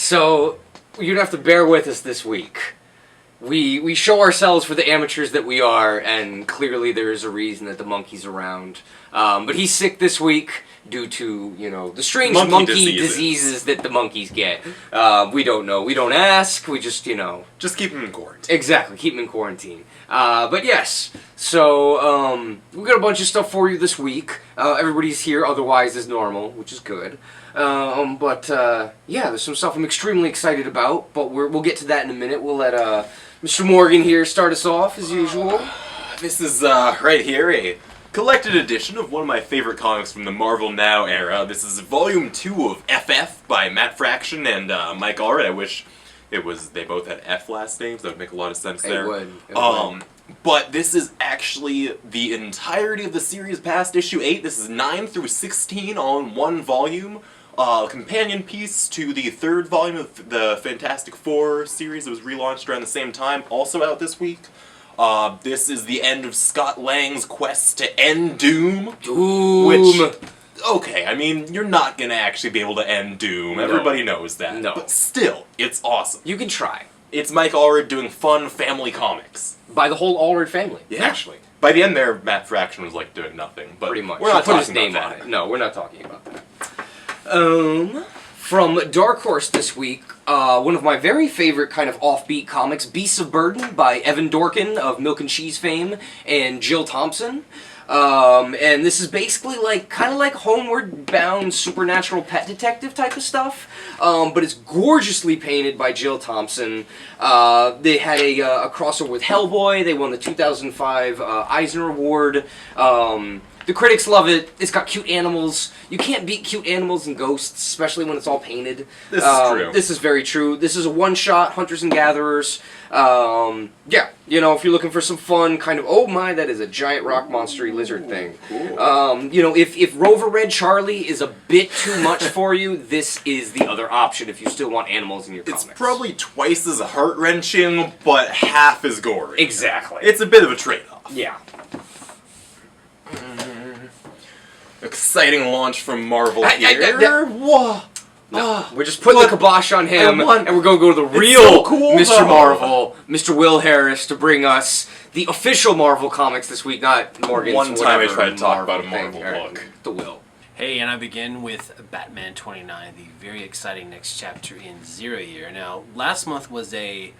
So, you're gonna have to bear with us this week. We show ourselves for the amateurs that we are, and clearly there is a reason that the monkey's around. But he's sick this week due to, the strange monkey diseases that the monkeys get. We don't know. We don't ask. We just, Just keep him in quarantine. Exactly. Keep him in quarantine. But yes, so we got a bunch of stuff for you this week. Everybody's here otherwise as normal, which is good. But there's some stuff I'm extremely excited about, but we'll get to that in a minute. We'll let Mr. Morgan here start us off as usual. This is right here a collected edition of one of my favorite comics from the Marvel Now era. This is Volume 2 of FF by Matt Fraction and Mike Allred. I wish they both had F last names. That would make a lot of sense there. It would. But this is actually the entirety of the series past issue 8. This is 9 through 16 all in one volume. Companion piece to the third volume of the Fantastic Four series that was relaunched around the same time, also out this week. This is the end of Scott Lang's quest to end Doom. Which, okay, I mean, you're not going to actually be able to end Doom. No. Everybody knows that. No. But still, it's awesome. You can try. It's Mike Allred doing fun family comics. By the whole Allred family, yeah. Actually. By the end there, Matt Fraction was doing nothing. But pretty much. We're not put talking his name about on that. it. No, we're not talking about that. From Dark Horse this week, one of my very favorite kind of offbeat comics, Beasts of Burden by Evan Dorkin of Milk and Cheese fame and Jill Thompson. And this is basically kind of like Homeward Bound supernatural pet detective type of stuff, but it's gorgeously painted by Jill Thompson. They had a crossover with Hellboy. They won the 2005 Eisner Award. The critics love it. It's got cute animals. You can't beat cute animals and ghosts, especially when it's all painted. This is true. This is very true. This is a one-shot, Hunters and Gatherers. If you're looking for some fun, kind of, oh my, that is a giant rock monster-y lizard thing. Cool. If Rover Red Charlie is a bit too much for you, this is the other option if you still want animals in your comics. It's probably twice as heart-wrenching, but half as gory. Exactly. It's a bit of a trade-off. Yeah. Exciting launch from Marvel here. Whoa. No, we're just putting the kibosh on him, and we're going to go to the real so cool, Mr. though. Marvel, Mr. Will Harris, to bring us the official Marvel comics this week, not Morgan's One time I whatever tried to talk Marvel about a Marvel thing, book. The Will. Hey, and I begin with Batman 29, the very exciting next chapter in Zero Year. Now, last month was a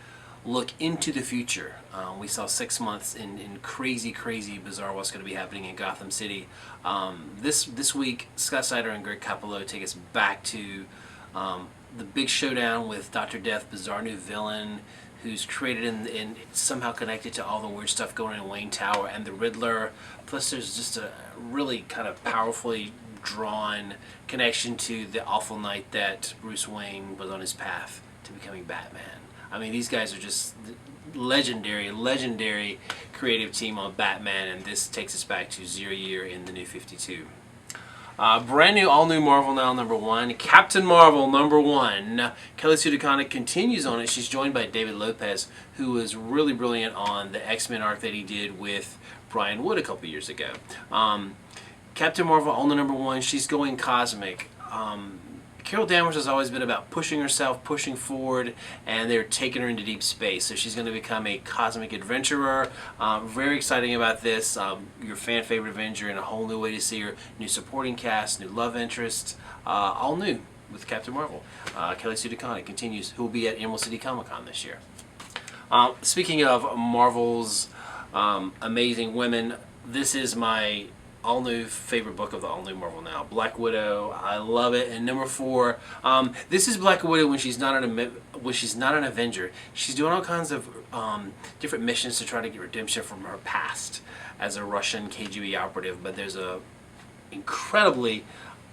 look into the future. We saw 6 months in crazy, bizarre what's going to be happening in Gotham City. This week, Scott Snyder and Greg Capullo take us back to the big showdown with Dr. Death, bizarre new villain, who's created and somehow connected to all the weird stuff going on in Wayne Tower, and the Riddler. Plus, there's just a really kind of powerfully drawn connection to the awful night that Bruce Wayne was on his path to becoming Batman. I mean, these guys are just legendary creative team on Batman, and this takes us back to 0 Year in the New 52. Brand new, all new Marvel Now #1, Captain Marvel #1. Kelly Sue DeConnick continues on it. She's joined by David Lopez, who was really brilliant on the X-Men arc that he did with Brian Wood a couple years ago. Captain Marvel, all new #1. She's going cosmic. Carol Danvers has always been about pushing herself, pushing forward, and they're taking her into deep space. So she's going to become a cosmic adventurer. Very exciting about this. Your fan favorite Avenger and a whole new way to see her. New supporting cast, new love interest, all new with Captain Marvel. Kelly Sue DeConnick continues, who will be at Emerald City Comicon this year. Speaking of Marvel's amazing women, this is my all-new favorite book of the all-new Marvel Now, Black Widow. I love it. And #4, this is Black Widow when she's not an Avenger. She's doing all kinds of different missions to try to get redemption from her past as a Russian KGB operative. But there's a incredibly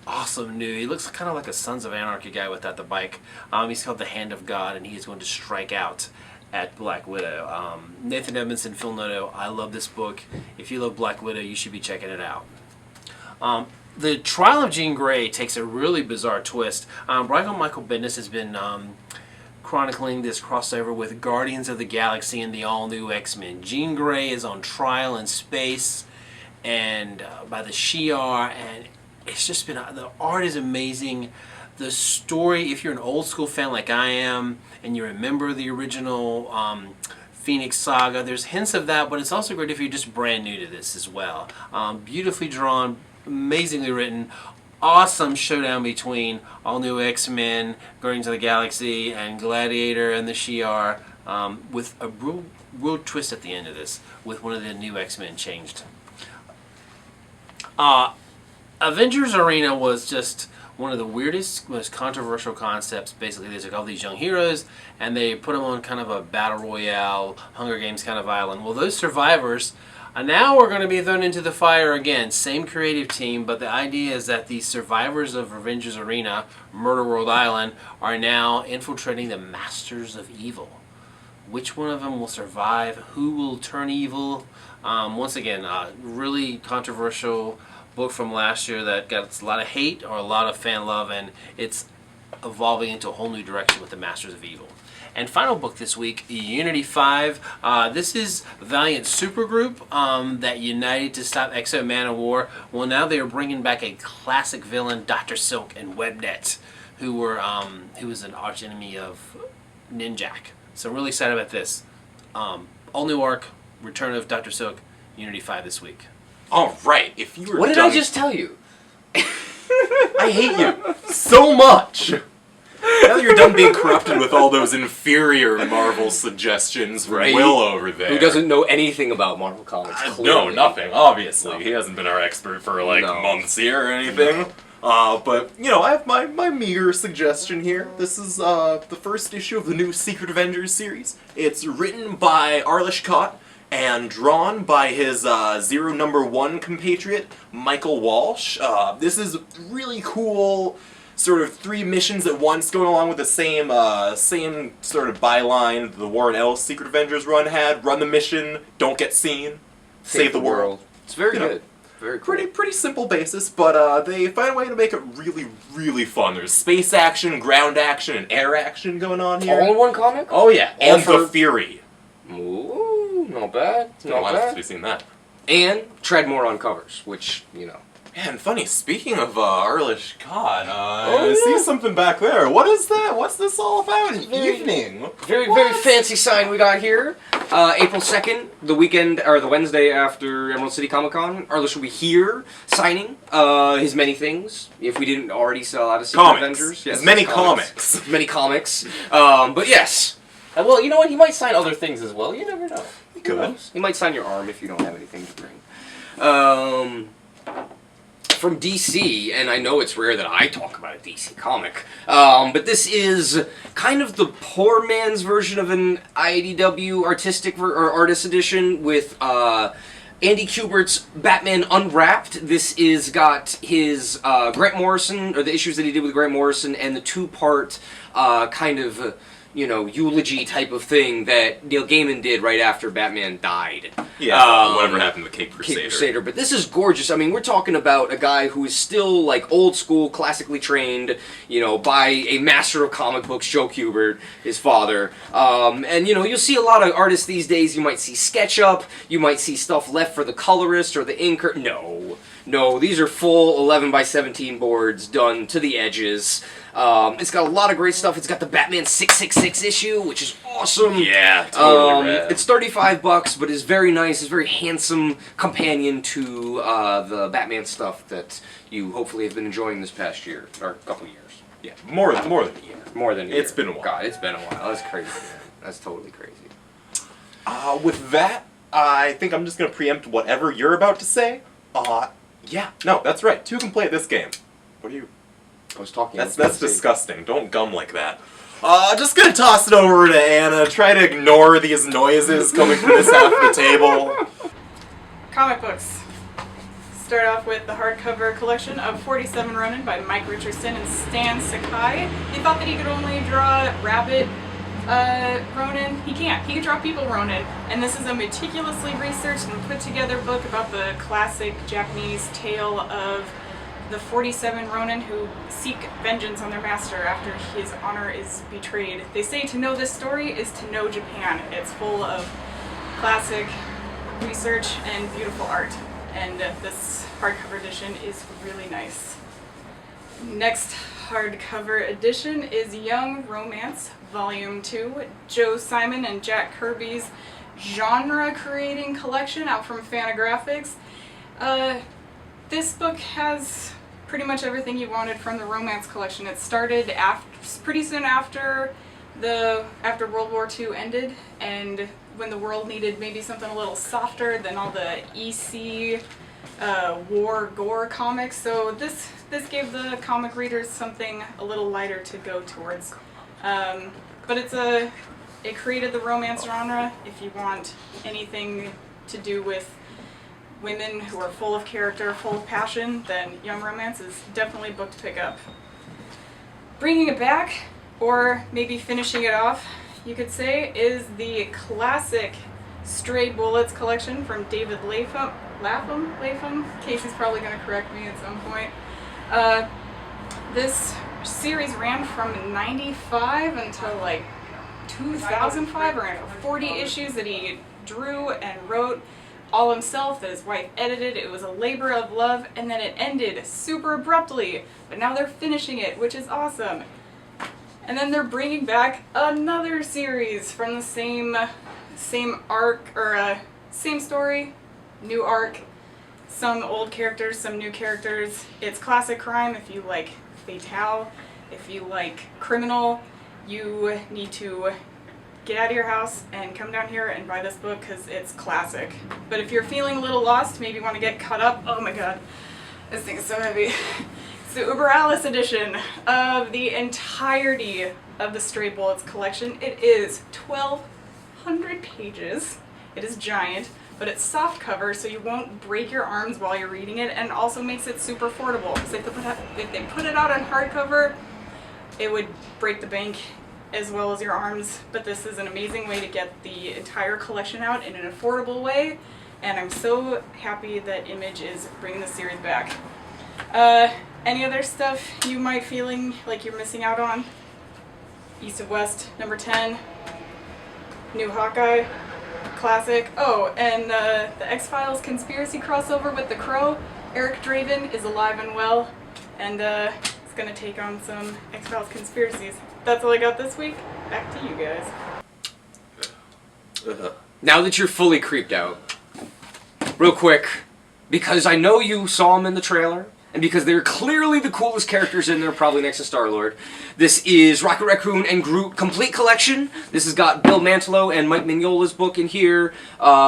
awesome new. He looks kind of like a Sons of Anarchy guy without the bike. He's called the Hand of God, and he is going to strike out at Black Widow. Nathan Edmondson, Phil Noto, I love this book. If you love Black Widow, you should be checking it out. The Trial of Jean Grey takes a really bizarre twist. Brian Michael Bendis has been chronicling this crossover with Guardians of the Galaxy and the all-new X-Men. Jean Grey is on trial in space and by the Shi'ar, and it's just been, the art is amazing. the story, if you're an old school fan like I am, and you remember the original Phoenix Saga, there's hints of that, but it's also great if you're just brand new to this as well. Beautifully drawn, amazingly written, awesome showdown between all new X-Men, Guardians of the Galaxy, and Gladiator and the Shi'ar, with a real twist at the end of this, with one of the new X-Men changed. Avengers Arena was just one of the weirdest, most controversial concepts. Basically, they took all these young heroes and they put them on kind of a battle royale, Hunger Games kind of island. Well, those survivors now are going to be thrown into the fire again. Same creative team, but the idea is that these survivors of Avengers Arena, Murder World Island, are now infiltrating the Masters of Evil. Which one of them will survive? Who will turn evil? Once again, really controversial book from last year that got a lot of hate or a lot of fan love, and it's evolving into a whole new direction with the Masters of Evil. And final book this week, Unity 5. This is Valiant Supergroup that united to stop Exo Man of War. Well, now they are bringing back a classic villain, Dr. Silk and Webnet, who was an archenemy of Ninjak. So I'm really excited about this. All new arc, Return of Dr. Silk, Unity 5 this week. All right, if you were What did I just tell you? I hate you so much. Now that you're done being corrupted with all those inferior Marvel suggestions from Right. Will over there. Who doesn't know anything about Marvel Comics? No, clearly. nothing, obviously. No. He hasn't been our expert for like No. months here or anything. But, you know, I have my meager suggestion here. This is the first issue of the new Secret Avengers series. It's written by Arlish Kott and drawn by his Zero #1 compatriot, Michael Walsh. This is really cool, sort of 3 missions at once, going along with the same sort of byline the Warren Ellis Secret Avengers run had. Run the mission, don't get seen, save the world. It's very You know, good. Very cool. Pretty simple basis, but they find a way to make it really, really fun. There's space action, ground action, and air action going on here. All in one comic? Oh yeah, and for- the Fury. Ooh, not bad. It's been a Not while since bad. we've seen that. And tread more on covers, which, you know. Man, funny, speaking of Arlish Kott, Oh, I see yeah. something back there. What is that? What's this all about? An Very- evening? Very, What? very fancy sign we got here. April 2nd, the weekend, or the Wednesday after Emerald City Comicon. Arlish will be here signing his many things. If we didn't already sell out of Secret Comics. Avengers. As many comics. Many comics. But yes. Well, you know what? He might sign other things as well. You never know. Who could. knows? He might sign your arm if you don't have anything to bring. From DC, and I know it's rare that I talk about a DC comic, but this is kind of the poor man's version of an IDW artistic or artist edition with Andy Kubert's Batman Unwrapped. This is got his Grant Morrison, or the issues that he did with Grant Morrison, and the 2-part kind of eulogy type of thing that Neil Gaiman did right after Batman died. Yeah, whatever happened to Cape Crusader. Cape Crusader. But this is gorgeous. I mean, we're talking about a guy who is still like old school, classically trained, by a master of comic books, Joe Kubert, his father. And you'll see a lot of artists these days. You might see SketchUp. You might see stuff left for the colorist or the inker. No, these are full 11 by 17 boards done to the edges. It's got a lot of great stuff. It's got the Batman 666 issue, which is awesome. Yeah, totally rad. It's $35, but is very nice. It's a very handsome companion to the Batman stuff that you hopefully have been enjoying this past year, or a couple years. Yeah, more than a year. More than a year. It's been a while. God, it's been a while. That's crazy. That's totally crazy. With that, I think I'm just going to preempt whatever you're about to say. Yeah, no, that's right. 2 can play this game. What are you... I was talking. That's disgusting. Don't gum like that. Just gonna toss it over to Anna. Try to ignore these noises coming from this half of the table. Comic books. Start off with the hardcover collection of 47 Ronin by Mike Richardson and Stan Sakai. He thought that he could only draw rabbit Ronin. He can't. He can draw people Ronin. And this is a meticulously researched and put together book about the classic Japanese tale of the 47 Ronin who seek vengeance on their master after his honor is betrayed. They say to know this story is to know Japan. It's full of classic research and beautiful art. And this hardcover edition is really nice. Next hardcover edition is Young Romance Volume 2, Joe Simon and Jack Kirby's genre-creating collection out from Fantagraphics. This book has pretty much everything you wanted from the romance collection. It started pretty soon after World War II ended, and when the world needed maybe something a little softer than all the EC war gore comics. So this gave the comic readers something a little lighter to go towards. But it created the romance genre. If you want anything to do with women who are full of character, full of passion, then Young Romance is definitely a book to pick up. Bringing it back, or maybe finishing it off, you could say, is the classic Stray Bullets collection from David Lapham. Casey's probably going to correct me at some point. This series ran from 95 until like 2005, or 40 issues that he drew and wrote all himself, that his wife edited. It was a labor of love, and then it ended super abruptly, but now they're finishing it, which is awesome. And then they're bringing back another series from the same arc, or same story, new arc, some old characters, some new characters. It's classic crime. If you like Fatale, if you like criminal, you need to get out of your house and come down here and buy this book because it's classic. But if you're feeling a little lost, maybe want to get caught up, oh my god, this thing is so heavy. It's the Uber Alice edition of the entirety of the Stray Bullets collection. It is 1,200 pages. It is giant, but it's soft cover, so you won't break your arms while you're reading it, and also makes it super affordable. Because if they put it out on hardcover, it would break the bank as well as your arms, but this is an amazing way to get the entire collection out in an affordable way, and I'm so happy that Image is bringing the series back. Any other stuff you might feeling like you're missing out on? East of West, number 10, new Hawkeye, classic. Oh, and the X-Files conspiracy crossover with The Crow. Eric Draven is alive and well, and is going to take on some X-Files conspiracies. That's all I got this week. Back to you guys. Now that you're fully creeped out, real quick, because I know you saw him in the trailer, and because they're clearly the coolest characters in there, probably next to Star-Lord, this is Rocket Raccoon and Groot Complete Collection. This has got Bill Mantlo and Mike Mignola's book in here.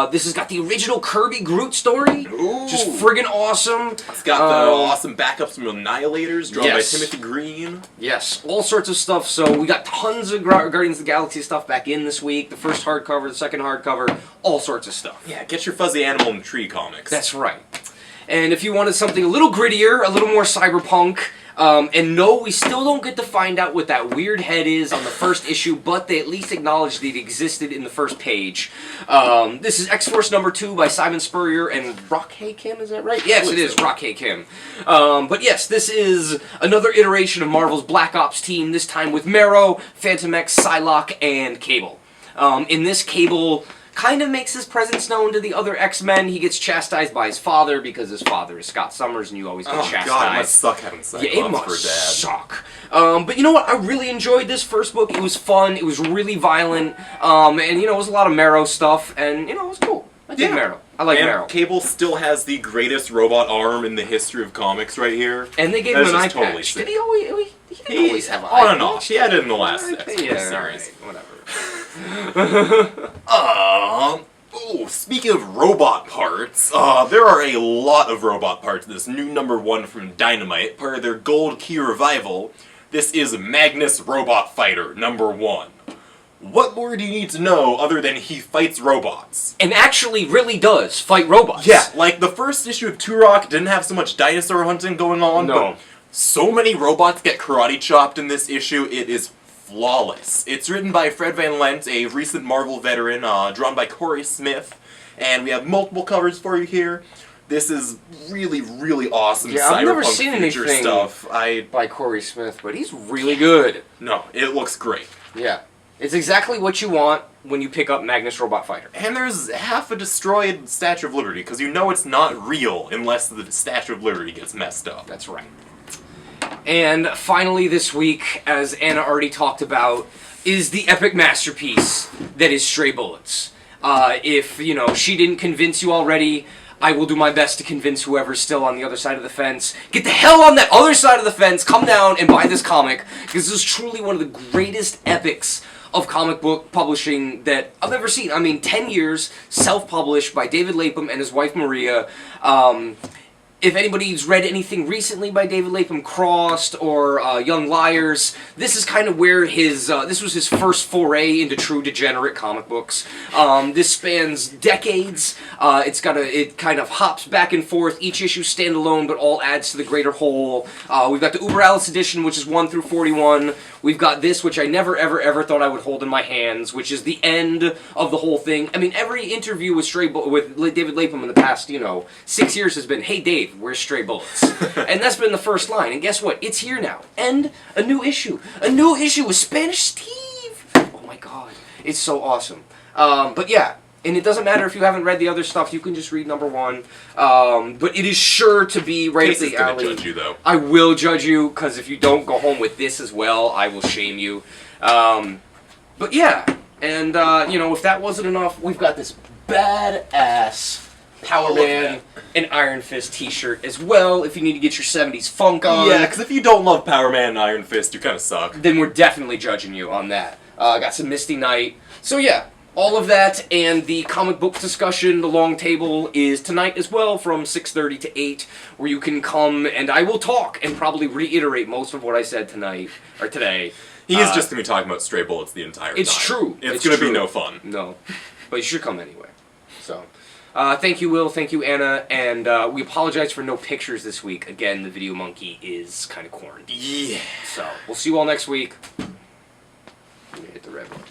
This has got the original Kirby Groot story. Ooh. Just friggin' awesome. It's got the awesome backups from Annihilators, drawn by Timothy Green. Yes, all sorts of stuff. So we got tons of Guardians of the Galaxy stuff back in this week. The first hardcover, the second hardcover, all sorts of stuff. Yeah, get your Fuzzy Animal and Tree comics. That's right. And if you wanted something a little grittier, a little more cyberpunk, and no, we still don't get to find out what that weird head is on the first issue, but they at least acknowledged that it existed in the first page. This is X-Force number 2 by Simon Spurrier and Rock-Hey Kim, is that right? Yes, it is, Rock-Hey Kim. But yes, this is another iteration of Marvel's Black Ops team, this time with Marrow, Phantom X, Psylocke, and Cable. In this, Cable kind of makes his presence known to the other X-Men. He gets chastised by his father because his father is Scott Summers, and you always get chastised. Oh god, it must suck having Cyclops yeah, it must for a dad. suck. But you know what? I really enjoyed this first book. It was fun. It was really violent. And you know, it was a lot of Marrow stuff, and you know, it was cool. I dig Marrow. I like Marrow. Cable still has the greatest robot arm in the history of comics right here. And they gave him an eye patch. Did he always? He didn't always have an eye patch. On and off. He had it in the last series. Right, whatever. Speaking of robot parts, there are a lot of robot parts in this new number 1 from Dynamite, part of their Gold Key Revival. This is Magnus Robot Fighter number 1. What more do you need to know other than he fights robots? And actually really does fight robots. Yeah, like the first issue of Turok didn't have so much dinosaur hunting going on, but so many robots get karate chopped in this issue, it is flawless. It's written by Fred Van Lent, a recent Marvel veteran, drawn by Corey Smith, and we have multiple covers for you here. This is really, really awesome cyberpunk I've never seen future anything stuff. by Corey Smith, but he's really good. No, it looks great. Yeah. It's exactly what you want when you pick up Magnus Robot Fighter. And there's half a destroyed Statue of Liberty, because you know it's not real unless the Statue of Liberty gets messed up. That's right. And finally this week, as Anna already talked about, is the epic masterpiece that is Stray Bullets. If, you know, she didn't convince you already, I will do my best to convince whoever's still on the other side of the fence. Get the hell on that other side of the fence, come down and buy this comic, because this is truly one of the greatest epics of comic book publishing that I've ever seen. I mean, 10 years, self-published by David Lapham and his wife Maria. If anybody's read anything recently by David Lapham, Crossed or Young Liars, this is kind of where his this was his first foray into true degenerate comic books. This spans decades. It kind of hops back and forth. Each issue standalone, but all adds to the greater whole. We've got the Uber Alice edition, which is 1 through 41. We've got this, which I never, ever, ever thought I would hold in my hands, which is the end of the whole thing. I mean, every interview with David Lapham in the past, 6 years has been, "Hey Dave, where's Stray Bullets?" And that's been the first line. And guess what? It's here now. And a new issue. A new issue with Spanish Steve. Oh my god. It's so awesome. But yeah. And it doesn't matter if you haven't read the other stuff, you can just read number 1. But it is sure to be right at the alley. Judge you, though. I will judge you, because if you don't go home with this as well, I will shame you. But yeah, and if that wasn't enough, we've got this badass Power Man and Iron Fist t-shirt as well, if you need to get your 70s funk on. Yeah, because if you don't love Power Man and Iron Fist, you kind of suck. Then we're definitely judging you on that. Got some Misty Knight. So yeah. All of that and the comic book discussion, the long table, is tonight as well from 6:30 to 8, where you can come and I will talk and probably reiterate most of what I said tonight, or today. He is just going to be talking about Stray Bullets the entire time. It's true. It's going to be no fun. No. But you should come anyway. So, thank you, Will. Thank you, Anna. And we apologize for no pictures this week. Again, the Video Monkey is kind of quarantined. Yeah. So, we'll see you all next week. Hit the red one.